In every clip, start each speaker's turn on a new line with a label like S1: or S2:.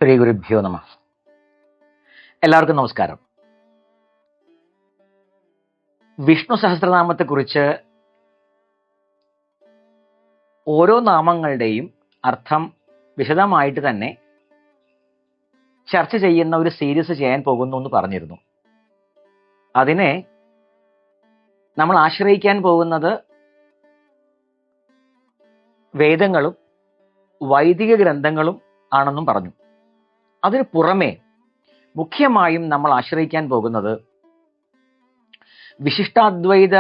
S1: ശ്രീ ഗുരുഭ്യോ നമഃ. എല്ലാവർക്കും നമസ്കാരം. വിഷ്ണു സഹസ്രനാമത്തെക്കുറിച്ച് ഓരോ നാമങ്ങളുടെയും അർത്ഥം വിശദമായിട്ട് തന്നെ ചർച്ച ചെയ്യുന്ന ഒരു സീരീസ് ചെയ്യാൻ പോകുന്നു എന്ന് പറഞ്ഞിരുന്നു. അതിനെ നമ്മൾ ആശ്രയിക്കാൻ പോകുന്നത് വേദങ്ങളും വൈദിക ഗ്രന്ഥങ്ങളും ആണെന്നും പറഞ്ഞു. അതിനു പുറമെ മുഖ്യമായും നമ്മൾ ആശ്രയിക്കാൻ പോകുന്നത് വിശിഷ്ടാദ്വൈത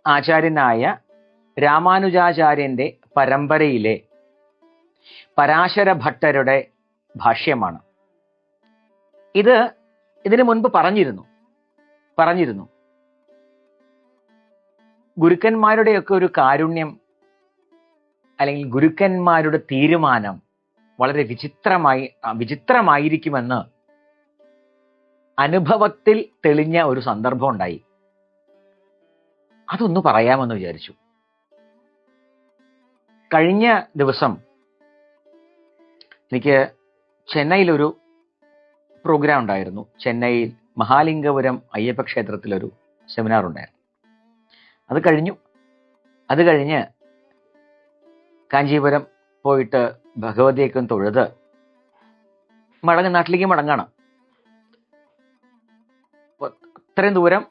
S1: ആചാര്യനായ രാമാനുജാചാര്യന്റെ പരമ്പരയിലെ പരാശര ഭട്ടരുടെ ഭാഷ്യമാണ്. ഇതിനു മുൻപ് പറഞ്ഞിരുന്നു ഗുരുക്കന്മാരുടെയൊക്കെ ഒരു അല്ലെങ്കിൽ ഗുരുക്കന്മാരുടെ തീരുമാനം വളരെ വിചിത്രമായിരിക്കുമെന്ന് അനുഭവത്തിൽ തെളിഞ്ഞ ഒരു സന്ദർഭം ഉണ്ടായി. അതൊന്ന് പറയാമെന്ന് വിചാരിച്ചു. കഴിഞ്ഞ ദിവസം എനിക്ക് ചെന്നൈയിലൊരു പ്രോഗ്രാം ഉണ്ടായിരുന്നു. ചെന്നൈയിൽ മഹാലിംഗപുരം അയ്യപ്പ ക്ഷേത്രത്തിലൊരു സെമിനാർ ഉണ്ടായിരുന്നു. അത് കഴിഞ്ഞ് കാഞ്ചീപുരം പോയിട്ട് ഭഗവതിയൊക്കെ തൊഴുത് നാട്ടിലേക്ക് മടങ്ങാണ്. അത്രയും ദൂരം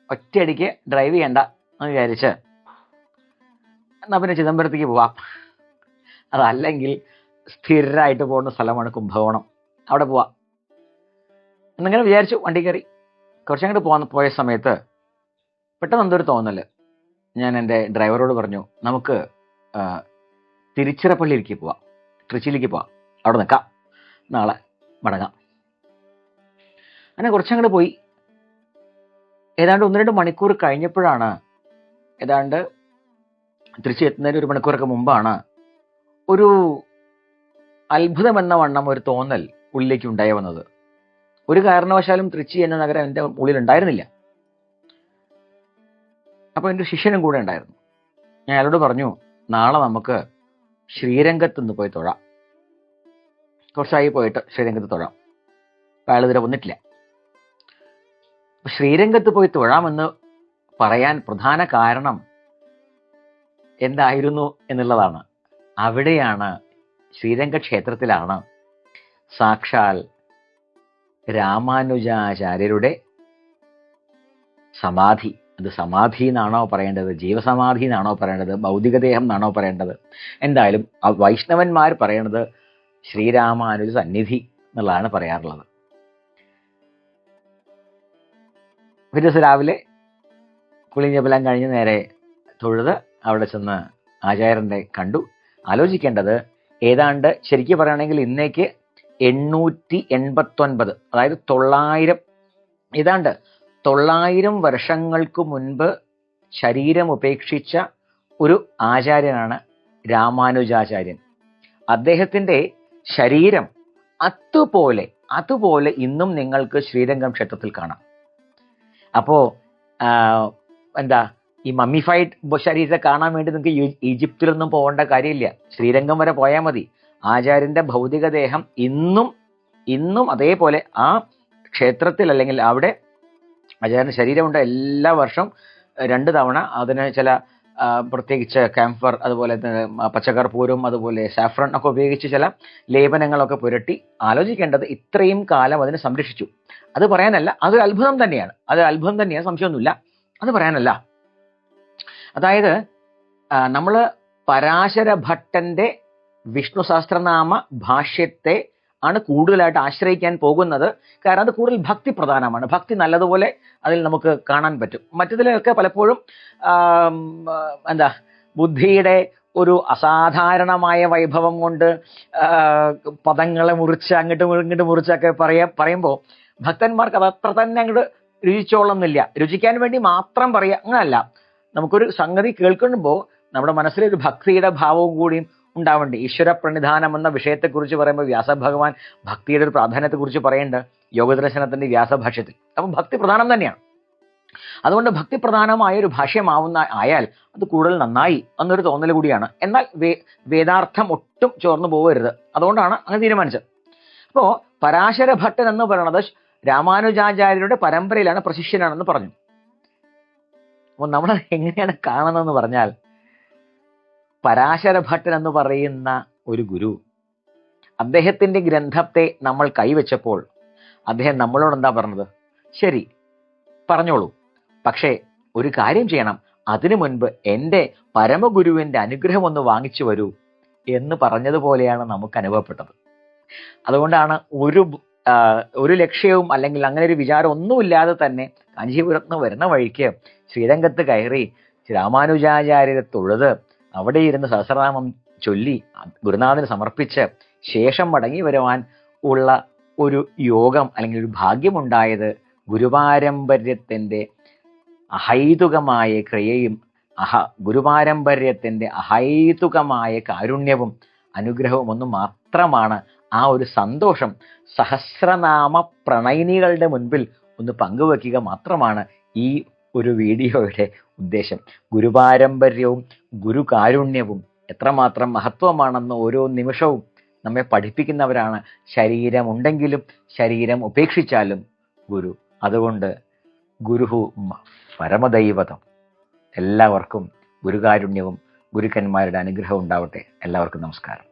S1: ഒറ്റയടിക്ക് ഡ്രൈവ് ചെയ്യണ്ട എന്ന് വിചാരിച്ച് എന്നാ പിന്നെ ചിദംബരത്തേക്ക് പോവാം, അതല്ലെങ്കിൽ സ്ഥിരമായിട്ട് പോകുന്ന സ്ഥലമാണ് കുംഭകോണം, അവിടെ പോവാം എന്നിങ്ങനെ വിചാരിച്ചു. വണ്ടി കയറി കുറച്ചങ്ങോട്ട് പോയ സമയത്ത് പെട്ടെന്ന് എന്തൊരു തോന്നല്. ഞാൻ എൻ്റെ ഡ്രൈവറോട് പറഞ്ഞു, നമുക്ക് തിരുച്ചിറപ്പള്ളിയിലേക്ക് പോവാം, ട്രിച്ചിയിലേക്ക് പോവാം, അവിടെ നിൽക്കാം, നാളെ മടങ്ങാം. അങ്ങനെ കുറച്ചങ്ങോട്ട് പോയി. ഏതാണ്ട് 1-2 മണിക്കൂർ കഴിഞ്ഞപ്പോഴാണ്, ഏതാണ്ട് തിരിച്ച് എത്തുന്നതിന് 1 മണിക്കൂറൊക്കെ മുമ്പാണ്, ഒരു അത്ഭുതമെന്ന വണ്ണം ഒരു തോന്നൽ ഉള്ളിലേക്ക് ഉണ്ടായി വന്നത്. ഒരു കാരണവശാലും തൃച്ചി എന്ന നഗരം എൻ്റെ ഉള്ളിൽ ഉണ്ടായിരുന്നില്ല. അപ്പോൾ എൻ്റെ ശിഷ്യനും കൂടെ ഉണ്ടായിരുന്നു. ഞാൻ അയാളോട് പറഞ്ഞു, നാളെ നമുക്ക് ശ്രീരംഗത്ത് നിന്ന് പോയി തൊഴാം. കുറച്ചായി പോയിട്ട് ശ്രീരംഗത്ത് തൊഴാം. അയാൾ ഇതുവരെ വന്നിട്ടില്ല. ശ്രീരംഗത്ത് പോയി തൊഴാമെന്ന് പറയാൻ പ്രധാന കാരണം എന്തായിരുന്നു എന്നുള്ളതാണ്. അവിടെയാണ്, ശ്രീരംഗ ക്ഷേത്രത്തിലാണ് സാക്ഷാൽ രാമാനുജാചാര്യരുടെ സമാധി. അത് സമാധി എന്നാണോ പറയേണ്ടത്, ജീവസമാധി എന്നാണോ പറയേണ്ടത്, ഭൗതികദേഹം എന്നാണോ പറയേണ്ടത്? എന്തായാലും വൈഷ്ണവന്മാർ പറയണത് ശ്രീരാമാനുജ സന്നിധി എന്നുള്ളതാണ് പറയാറുള്ളത്. ഒരു ദിവസം രാവിലെ കുളിഞ്ഞെല്ലാം കഴിഞ്ഞ് നേരെ തൊഴുത് അവിടെ ചെന്ന് ആചാര്യനെ കണ്ടു. ആലോചിക്കേണ്ടത്, ഏതാണ്ട് ശരിക്കും പറയുകയാണെങ്കിൽ ഇന്നേക്ക് 889, അതായത് 900, ഏതാണ്ട് 900 വർഷങ്ങൾക്ക് മുൻപ് ശരീരം ഉപേക്ഷിച്ച ഒരു ആചാര്യനാണ് രാമാനുജാചാര്യൻ. അദ്ദേഹത്തിൻ്റെ ശരീരം അതുപോലെ ഇന്നും നിങ്ങൾക്ക് ശ്രീരംഗം ക്ഷേത്രത്തിൽ കാണാം. അപ്പോ ഈ മമ്മിഫൈഡ് ശരീരത്തെ കാണാൻ വേണ്ടി നിങ്ങൾക്ക് ഈജിപ്തിലൊന്നും പോകേണ്ട കാര്യമില്ല, ശ്രീരംഗം വരെ പോയാൽ മതി. ആചാര്യന്റെ ഭൗതികദേഹം ഇന്നും അതേപോലെ ആ ക്ഷേത്രത്തിൽ, അല്ലെങ്കിൽ അവിടെ ആചാര്യന്റെ ശരീരമുണ്ട്. എല്ലാ വർഷവും 2 തവണ അതിന് ചില പ്രത്യേകിച്ച് ക്യാംഫർ, അതുപോലെ പച്ചക്കർപ്പൂരം, അതുപോലെ സാഫ്രൺ ഒക്കെ ഉപയോഗിച്ച് ചില ലേപനങ്ങളൊക്കെ പുരട്ടി. ആലോചിക്കേണ്ടത്, ഇത്രയും കാലം അതിനെ സംരക്ഷിച്ചു. അത് പറയാനല്ല, അതൊരു അത്ഭുതം തന്നെയാണ്. സംശയമൊന്നുമില്ല. അത് പറയാനല്ല. അതായത് നമ്മൾ പരാശര ഭട്ടന്റെ വിഷ്ണു സഹസ്രനാമ ഭാഷ്യത്തെ ആണ് കൂടുതലായിട്ട് ആശ്രയിക്കാൻ പോകുന്നത്. കാരണം അത് കൂടുതൽ ഭക്തി പ്രധാനമാണ്. ഭക്തി നല്ലതുപോലെ അതിൽ നമുക്ക് കാണാൻ പറ്റും. മറ്റതിലൊക്കെ പലപ്പോഴും ബുദ്ധിയുടെ ഒരു അസാധാരണമായ വൈഭവം കൊണ്ട് പദങ്ങളെ മുറിച്ച് അങ്ങോട്ട് മുറിച്ചൊക്കെ പറയുമ്പോൾ ഭക്തന്മാർക്ക് അത് അത്ര തന്നെ അങ്ങോട്ട് രുചിച്ചോളുന്നില്ല. രുചിക്കാൻ വേണ്ടി മാത്രം പറയുക, അങ്ങനല്ല. നമുക്കൊരു സംഗതി കേൾക്കുമ്പോൾ നമ്മുടെ മനസ്സിലൊരു ഭക്തിയുടെ ഭാവവും കൂടിയും ഉണ്ടാവേണ്ടി. ഈശ്വര പ്രണിധാനം എന്ന വിഷയത്തെക്കുറിച്ച് പറയുമ്പോൾ വ്യാസഭഗവാൻ ഭക്തിയുടെ ഒരു പ്രാധാന്യത്തെക്കുറിച്ച് പറയുന്നുണ്ട് യോഗദർശനത്തിന്റെ വ്യാസഭാഷ്യത്തിൽ. അപ്പം ഭക്തി പ്രധാനം തന്നെയാണ്. അതുകൊണ്ട് ഭക്തിപ്രധാനമായ ഒരു ആയാൽ അത് കൂടുതൽ നന്നായി എന്നൊരു തോന്നൽ കൂടിയാണ്. എന്നാൽ വേദാർത്ഥം ഒട്ടും ചോർന്നു പോകരുത്. അതുകൊണ്ടാണ് അങ്ങനെ തീരുമാനിച്ചത്. അപ്പോ പരാശര ഭട്ടൻ എന്ന് പറയുന്നത് രാമാനുജാചാര്യരുടെ പരമ്പരയിലാണ് പ്രശിഷ്യനാണെന്ന് പറഞ്ഞു. അപ്പോൾ നമ്മൾ എങ്ങനെയാണ് കാണുന്നതെന്ന് പറഞ്ഞാൽ, പരാശര ഭട്ടൻ എന്ന് പറയുന്ന ഒരു ഗുരു, അദ്ദേഹത്തിന്റെ ഗ്രന്ഥത്തെ നമ്മൾ കൈവച്ചപ്പോൾ അദ്ദേഹം നമ്മളോട് എന്താ പറഞ്ഞത്? ശരി, പറഞ്ഞോളൂ, പക്ഷേ ഒരു കാര്യം ചെയ്യണം, അതിനു മുൻപ് എൻ്റെ പരമഗുരുവിന്റെ അനുഗ്രഹം ഒന്ന് വാങ്ങിച്ചു വരൂ എന്ന് പറഞ്ഞതുപോലെയാണ് നമുക്ക് അനുഭവപ്പെട്ടത്. അതുകൊണ്ടാണ് ഒരു ലക്ഷ്യവും അല്ലെങ്കിൽ അങ്ങനെ ഒരു വിചാരം ഒന്നുമില്ലാതെ തന്നെ കാഞ്ചീപുരത്ത് നിന്ന് വരുന്ന വഴിക്ക് ശ്രീരംഗത്ത് കയറി രാമാനുജാചാര്യരെ തൊഴുത് അവിടെ ഇരുന്ന് സഹസ്രനാമം ചൊല്ലി ഗുരുനാഥന് സമർപ്പിച്ച് ശേഷം മടങ്ങി വരുവാൻ ഉള്ള ഒരു യോഗം അല്ലെങ്കിൽ ഒരു ഭാഗ്യമുണ്ടായത് ഗുരുപാരമ്പര്യത്തിന്റെ അഹൈതുകമായ ക്രിയയും ഗുരുപാരമ്പര്യത്തിന്റെ അഹൈതുകമായ കാരുണ്യവും അനുഗ്രഹവും ഒന്നും മാത്രമാണ്. ആ ഒരു സന്തോഷം സഹസ്രനാമ പ്രണയിനികളുടെ മുൻപിൽ ഒന്ന് പങ്കുവെക്കുക മാത്രമാണ് ഈ ഒരു വീഡിയോയുടെ ഉദ്ദേശം. ഗുരുപാരമ്പര്യവും ഗുരുകാരുണ്യവും എത്രമാത്രം മഹത്വമാണെന്ന് ഓരോ നിമിഷവും നമ്മെ പഠിപ്പിക്കുന്നവരാണ്. ശരീരമുണ്ടെങ്കിലും ശരീരം ഉപേക്ഷിച്ചാലും ഗുരു. അതുകൊണ്ട് ഗുരുഹു പരമദൈവതം. എല്ലാവർക്കും ഗുരുകാരുണ്യവും ഗുരുക്കന്മാരുടെ അനുഗ്രഹവും ഉണ്ടാവട്ടെ. എല്ലാവർക്കും നമസ്കാരം.